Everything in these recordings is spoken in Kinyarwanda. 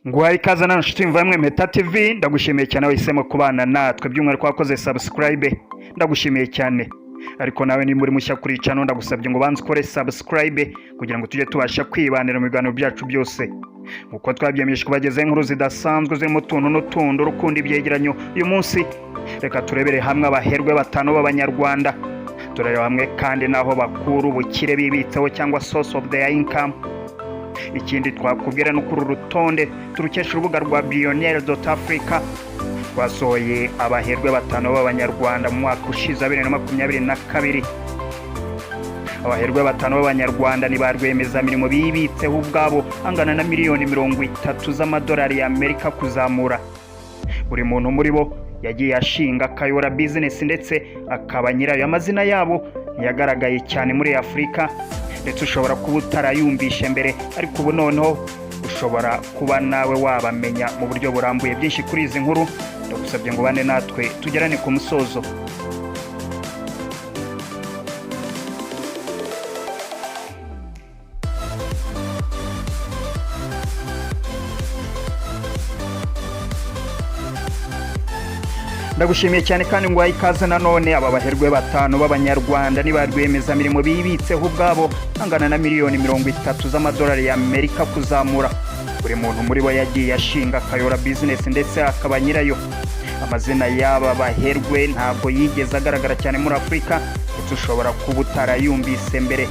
Nguhaye ikaze na nshuti mvamwe Meta TV, ndagushimiye cyane wahisemo kubana natwe by'umwihariko wakoze subscribe, ndagushimiye cyane. Ariko nawe ni muri mushya kuri channel, ndagusabye ngo banze ukore subscribe kugira ngo tujye tubasha kwibanira mu biganiro byacu byose. Uko twabyemeje kubageza inkuru zidasanzwe zirimo tuntu n'utundo rukundi byegeranyo. Uyu munsi reka turebere hamwe abaherwe batanu b'abanyarwanda. Turareba hamwe kandi naho bakuru ubukire bibitseho cyangwa source of their income. Ikindi twakubwira no kuri urutonde turukesha urubuga rwa billionaire.africa yasohoye abaherwe batanu b'abanyarwanda mu mwaka ushize 2022. Abaherwe batanu b'abanyarwanda ni barwemeza mirimo bibitseho ubwabo angana na miliyoni 30 z'amadolari ya Amerika kuzamura. Buri muntu muri bo yagiye ashinga akayora business ndetse akaba nyirayo. Amazina yabo yagaragaye cyane muri Afrika ndetse ushobora kuba utarayumvishe mbere, ariko ubu noneho ushobora kuba nawe wabamenya mu buryo burambuye. Byinshi kuri izi nkuru ndagusabye ngo bane natwe tugerane ku musozo. Ndagushimiye cyane kandi ngo ikaze nanone. Aba baherwe batanu b'abanyarwanda ni barwemeza mirimo bibitseho ubwabo angana na miliyoni 30 z'amadolari ya Amerika kuzamura. Buri muntu muri bo yagiye ashinga akayora business ndetse akaba nyirayo. Amazina y'aba baherwe ntabwo yigeze agaragara cyane muri Afrika, ndetse ushobora kuba utarayumvise mbere,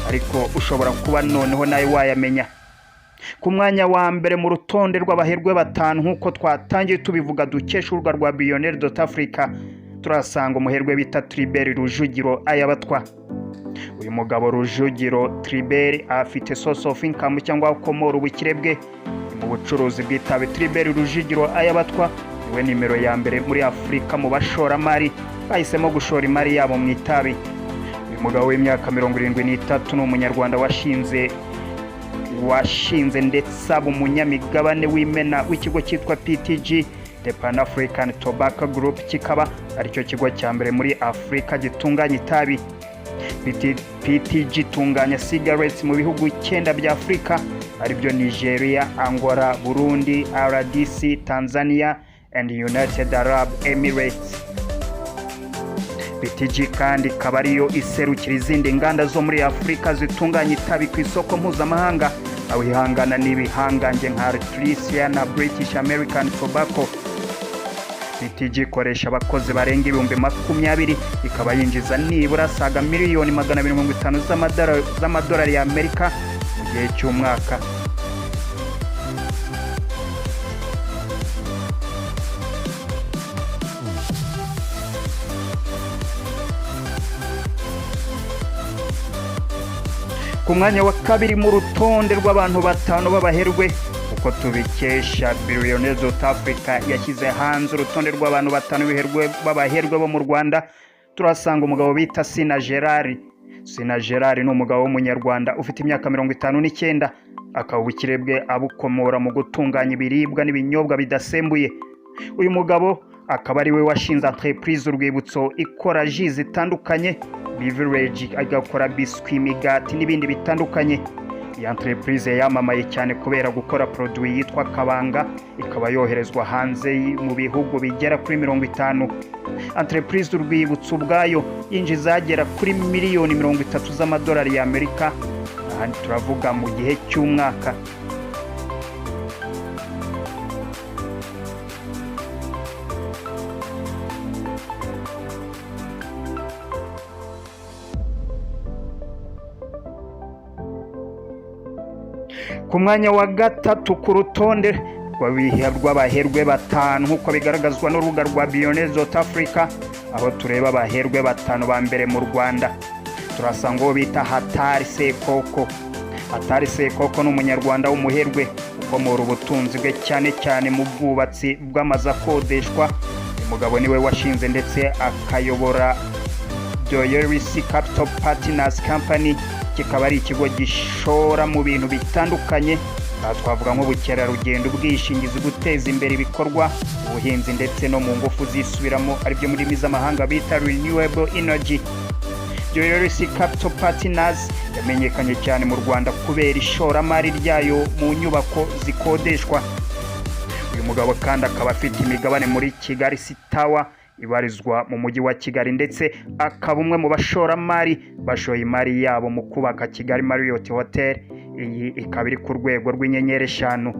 ariko ushobora kuba noneho nawe wayamenya. Ku mwanya wa mbere mu rutonde rw'abaherwe batanu nk'uko twatangiye tubivuga dukesha urubuga rwa billionaire.africa, turasanga umuherwe bita Tribert Rujugiro Ayabatwa. Uyu mugabo Rujugiro Tribert afite source of income cyangwa akomora ubukire bwe mu bucuruzi bw'itabi. Tribert Rujugiro Ayabatwa niwe nimero ya mbere muri Afrika mu bashoramari bahisemo gushora imari yabo mu itabi. Uyu mugabo w'imyaka 73 ni umunyarwanda washinze ndetse aba umunyamigabane w'imena w'ikigo cyitwa PTG, The Pan African Tobacco Group, kikaba aricyo kigo cya mbere muri Afrika gitunganya itabi. PTG itunganya cigarettes mu bihugu 9 bya Afrika aribyo Nigeria, Angola, Burundi, RDC, Tanzania and United Arab Emirates. PTG kandi ikaba ariyo iserukira izindi nganda zo muri Afrika zitunganya itabi ku isoko mpuzamahanga, aho ihangana n'ibihangange nka Artisia na British American Tobacco. PTG ikoresha abakozi barenga 20,000, ikaba yinjiza nibura saga miliyoni 250 z'amadolari ya Amerika mu gihe cy'umwaka. Ku mwanya wa kabiri mu rutonde rw'abantu batanu b'abaherwe uko tubikesha billionaire.africa yashyize hanze urutonde rw'abantu batanu b'abaherwe bo mu Rwanda, turasanga umugabo bita Sina Gerard. Sina Gerard ni umugabo w'umunyarwanda ufite imyaka 59, akaba ubukire bwe abukomora mu gutunganya ibiribwa n'ibinyobwa bidasembuye. Uyu mugabo akaba ari we washinze entreprise Urwibutso ikora ji zitandukanye, beverage, agakora biscuit, imigati n'ibindi bitandukanye. Iyi entreprise yamamaye cyane kubera gukora produit yitwa Kabanga, ikaba yoherezwa hanze mu bihugu bigera kuri 50. Entreprise Urwibutso ubwayo yinjiza agera kuri miliyoni 30 z'amadolari ya Amerika, aha turavuga mu gihe cy'umwaka. Ku mwanya wa gatatu ku rutonde rw'abaherwe batanu nk'uko bigaragazwa n'urubuga rwa billionaire.africa, aho tureba abaherwe batanu ba mbere mu Rwanda, turasanga uwo bita Hatari Sekoko. Hatari Sekoko ni umunyarwanda w'umuherwe ukomora ubutunzi bwe cyane cyane mu bwubatsi bw'amazu akodeshwa. Uyu mugabo niwe washinze ndetse akayobora Joyeris Capital Partners Company, kikaba ari ikigo gishora mu bintu bitandukanye. Aha twavuga nk'ubukerarugendo, ubwishingizi, guteza imbere ibikorwa, ubuhinzi ndetse no mu ngufu zisubiramo aribyo muri z'amahanga bita renewable energy. Joyeris Capital Partners yamenyekanye cyane mu Rwanda kubera ishoramari ryayo mu nyubako zikodeshwa. uyu mugabo kandi akaba afite imigabane muri Kigali Tower ibarizwa mu mujyi wa Kigali, ndetse akaba umwe mu bashoramari bashoye imari yabo mu kubaka Kigali Marriott Hotel. Iyi ikaba iri ku rwego rw'inyenyeri 5.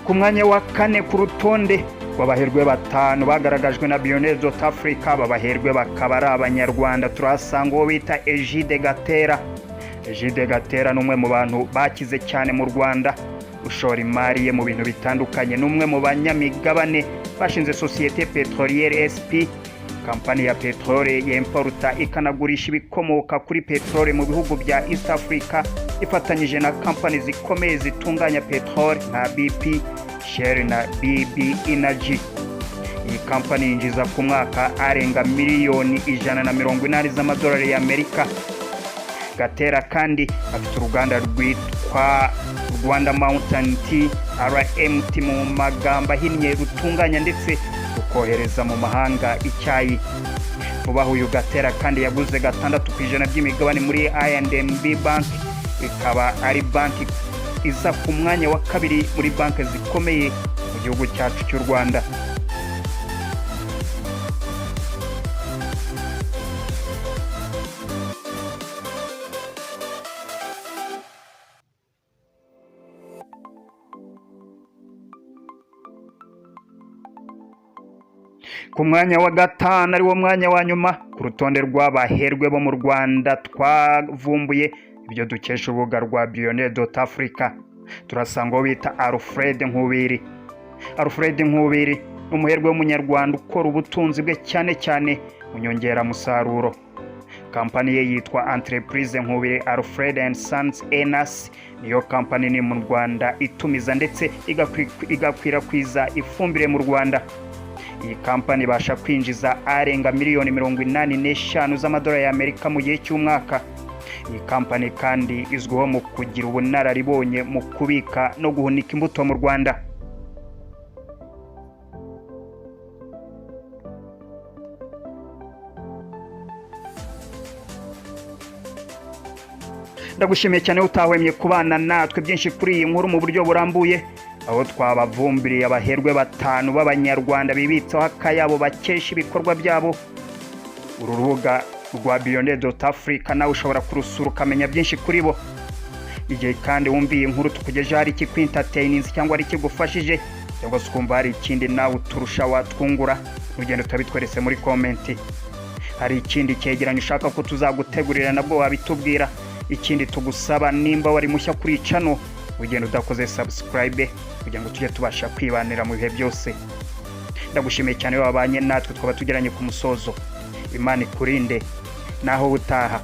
Ku mwanya wa 4 ku rutonde rw'abaherwe 5 bagaragajwe na Africa. Abaherwe bakaba ari abanyarwanda. Turasanga uwo bita Egide Gatera. Egide Gatera ni umwe mu bantu bakize cyane mu Rwanda, ushora imari ye mu bintu bitandukanye. Ni umwe mu banyamigabane bashinze sosiyete petroliere SP, kampani ya petrole y'importa ikanagurisha ibikomoka kuri petrole mu bihugu bya East Africa, ifatanyije na kampani zikomeye zitunganya petrole nka BP, Shell na BB Energy. Iyi kampani yinjiza ku mwaka arenga miliyoni 180 z'amadolari y'Amerika. Gatera kandi afite uruganda rwitwa Rwanda Mountain Tea RMT mu magambo ahinnye, rutunganya ndetse rukohereza mu mahanga icyayi. Vuba uyu Gatera kandi yaguze 6% by'imigabane muri I&B Bank, ikaba ari banki iza ku mwanya wa 2 muri banki zikomeye mu gihugu cyacu cy'u Rwanda. Ku mwanya wa 5 ari wo mwanya wa nyuma ku rutonde rw'abaherwe bo mu Rwanda twavumbuye ibyo dukesha urubuga rwa Africa. Turasanga bita Alfred Nkubiri. Alfred Nkubiri umuherwe w'umunyarwanda ukora ubutunzi bwe cyane cyane mu nyongeramusaruro. Kampani ye yitwa Entreprise Nkubiri Alfred and Sons Enas. Niyo kampani ni mu Rwanda itumiza ndetse igakwirakwiza ifumbire mu Rwanda. Iyi kampani ibasha kwinjiza arenga miliyoni 85 z'amadolari y'Amerika mu gihe cy'umwaka. Iyi kampani kandi izwiho mu kugira ubunararibonye mu kubika no guhunika imbuto mu Rwanda. Ndagushimiye cyane utahwemye kubana natwe byinshi kuri iyi nkuru mu buryo burambuye, aho twabavumbiriye abaherwe 5 b'abanyarwanda bibitseho akayabo bakesha ibikorwa byabo. Uru rubuga rwa Africa nawe ushobora kurusura ukamenya byinshi kuri bo. Igihe kandi wumviye inkuru tukugejeje hari iki kwintertaininze cyangwa ari kigufashije, cyangwa se ukumva hari ikindi nawe turusha watwungura, ugenda utabitweretse muri comment. Hari ikindi cyegeranyo ushaka ko tuzagutegurira nabwo wabitubwira. Ikindi tugusaba nimba wari mushya kuri channel ugenda udakoze subscribe kugira ngo tujye tubasha kwibanira mu bihe byose. Ndagushimiye cyane wabanye natwe twaba tugeranye ku musozo. Imana ikurinde naho utaha.